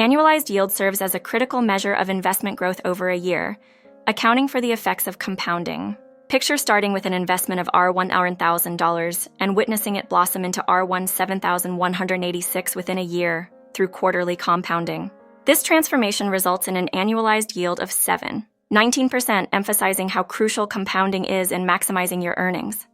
Annualized yield serves as a critical measure of investment growth over a year, accounting for the effects of compounding. Picture starting with an investment of $1,000 and witnessing it blossom into $7,186 within a year through quarterly compounding. This transformation results in an annualized yield of 19%, emphasizing how crucial compounding is in maximizing your earnings.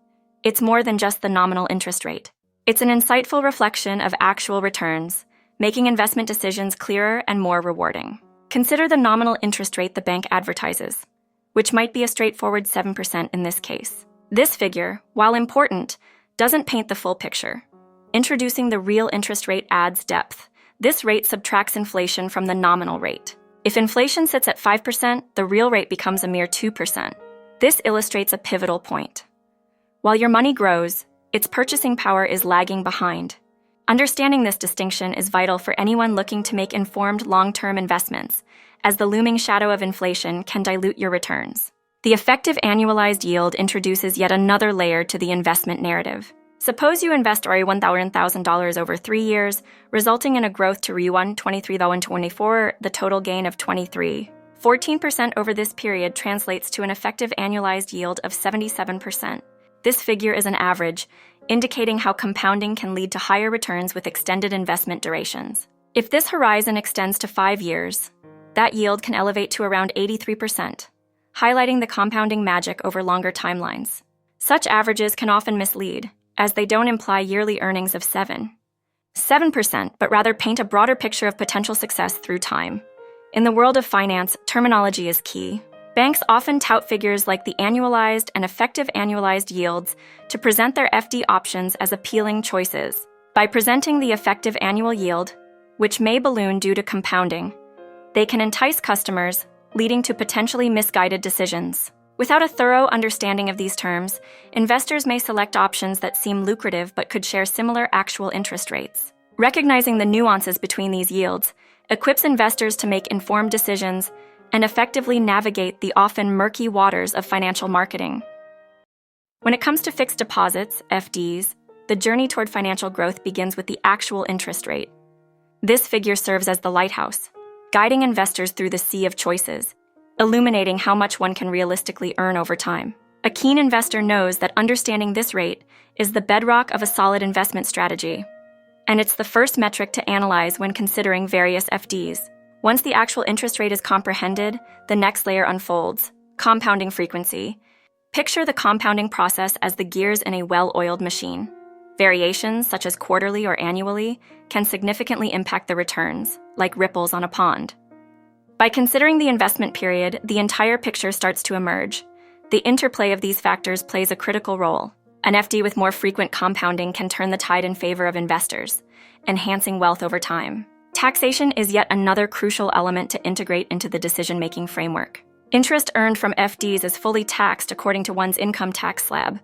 It's more than just the nominal interest rate. It's an insightful reflection of actual returns, making investment decisions clearer and more rewarding. Consider the nominal interest rate the bank advertises, which might be a straightforward 7% in this case. This figure, while important, doesn't paint the full picture. Introducing the real interest rate adds depth. This rate subtracts inflation from the nominal rate. If inflation sits at 5%, the real rate becomes a mere 2%. This illustrates a pivotal point. While your money grows, its purchasing power is lagging behind. Understanding this distinction is vital for anyone looking to make informed long-term investments, as the looming shadow of inflation can dilute your returns. The effective annualized yield introduces yet another layer to the investment narrative. Suppose you invest $1,000 over 3 years, resulting in a growth to $23,024, the total gain of 14% over this period translates to an effective annualized yield of 77%. This figure is an average, indicating how compounding can lead to higher returns with extended investment durations. If this horizon extends to 5 years, that yield can elevate to around 83%, highlighting the compounding magic over longer timelines. Such averages can often mislead, as they don't imply yearly earnings of 7%, but rather paint a broader picture of potential success through time. In the world of finance, terminology is key. Banks often tout figures like the annualized and effective annualized yields to present their FD options as appealing choices. By presenting the effective annual yield, which may balloon due to compounding, they can entice customers, leading to potentially misguided decisions. Without a thorough understanding of these terms, investors may select options that seem lucrative but could share similar actual interest rates. Recognizing the nuances between these yields equips investors to make informed decisions and effectively navigate the often murky waters of financial marketing. When it comes to fixed deposits, FDs, the journey toward financial growth begins with the actual interest rate. This figure serves as the lighthouse, guiding investors through the sea of choices, illuminating how much one can realistically earn over time. A keen investor knows that understanding this rate is the bedrock of a solid investment strategy, and it's the first metric to analyze when considering various FDs. Once the actual interest rate is comprehended, the next layer unfolds: compounding frequency. Picture the compounding process as the gears in a well-oiled machine. Variations, such as quarterly or annually, can significantly impact the returns, like ripples on a pond. By considering the investment period, the entire picture starts to emerge. The interplay of these factors plays a critical role. An FD with more frequent compounding can turn the tide in favor of investors, enhancing wealth over time. Taxation is yet another crucial element to integrate into the decision-making framework. Interest earned from FDs is fully taxed according to one's income tax slab,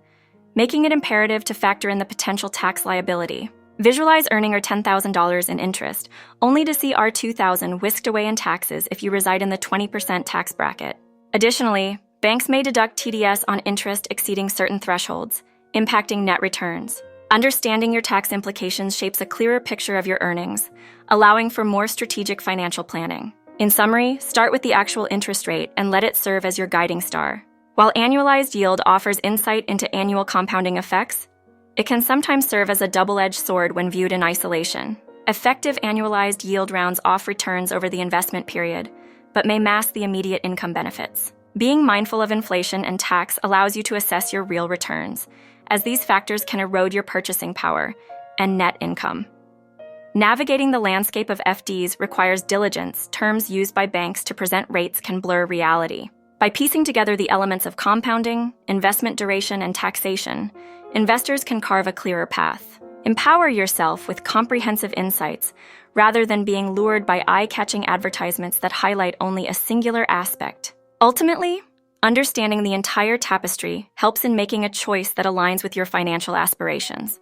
making it imperative to factor in the potential tax liability. Visualize earning $10,000 in interest, only to see $2,000 whisked away in taxes if you reside in the 20% tax bracket. Additionally, banks may deduct TDS on interest exceeding certain thresholds, impacting net returns. Understanding your tax implications shapes a clearer picture of your earnings, allowing for more strategic financial planning. In summary, start with the actual interest rate and let it serve as your guiding star. While annualized yield offers insight into annual compounding effects, it can sometimes serve as a double-edged sword when viewed in isolation. Effective annualized yield rounds off returns over the investment period, but may mask the immediate income benefits. Being mindful of inflation and tax allows you to assess your real returns, as these factors can erode your purchasing power and net income. Navigating the landscape of FDs requires diligence. Terms used by banks to present rates can blur reality. By piecing together the elements of compounding, investment duration, and taxation, investors can carve a clearer path. Empower yourself with comprehensive insights rather than being lured by eye-catching advertisements that highlight only a singular aspect. Ultimately, understanding the entire tapestry helps in making a choice that aligns with your financial aspirations.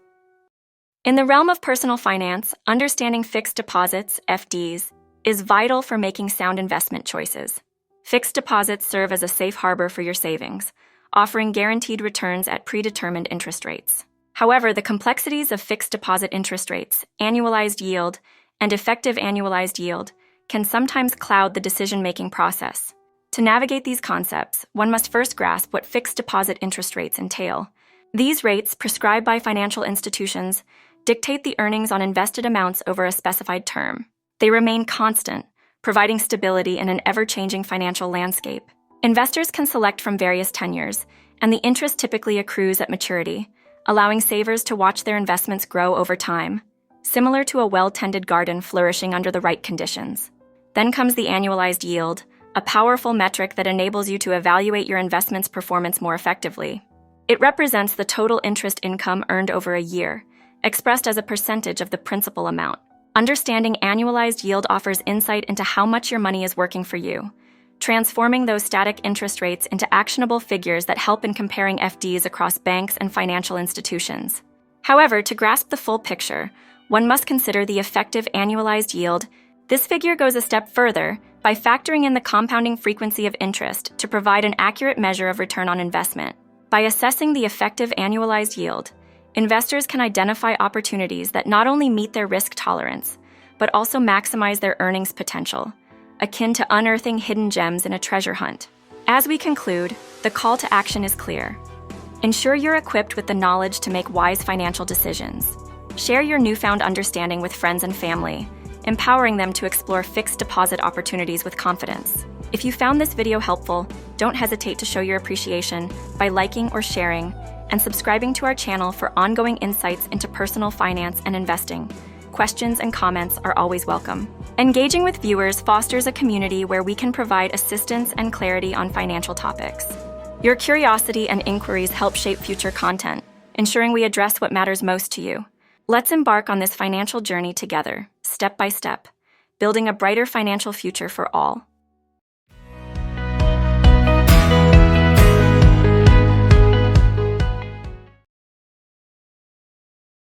In the realm of personal finance, understanding fixed deposits, FDs, is vital for making sound investment choices. Fixed deposits serve as a safe harbor for your savings, offering guaranteed returns at predetermined interest rates. However, the complexities of fixed deposit interest rates, annualized yield, and effective annualized yield can sometimes cloud the decision-making process. To navigate these concepts, one must first grasp what fixed deposit interest rates entail. These rates, prescribed by financial institutions, dictate the earnings on invested amounts over a specified term. They remain constant, providing stability in an ever-changing financial landscape. Investors can select from various tenures, and the interest typically accrues at maturity, allowing savers to watch their investments grow over time, similar to a well-tended garden flourishing under the right conditions. Then comes the annualized yield, a powerful metric that enables you to evaluate your investment's performance more effectively. It represents the total interest income earned over a year, expressed as a percentage of the principal amount. Understanding annualized yield offers insight into how much your money is working for you, transforming those static interest rates into actionable figures that help in comparing FDs across banks and financial institutions. However, to grasp the full picture, one must consider the effective annualized yield. This figure goes a step further by factoring in the compounding frequency of interest to provide an accurate measure of return on investment. By assessing the effective annualized yield, investors can identify opportunities that not only meet their risk tolerance, but also maximize their earnings potential, akin to unearthing hidden gems in a treasure hunt. As we conclude, the call to action is clear. Ensure you're equipped with the knowledge to make wise financial decisions. Share your newfound understanding with friends and family, empowering them to explore fixed deposit opportunities with confidence. If you found this video helpful, don't hesitate to show your appreciation by liking or sharing, and subscribing to our channel for ongoing insights into personal finance and investing. Questions and comments are always welcome. Engaging with viewers fosters a community where we can provide assistance and clarity on financial topics. Your curiosity and inquiries help shape future content, ensuring we address what matters most to you. Let's embark on this financial journey together, step by step, building a brighter financial future for all.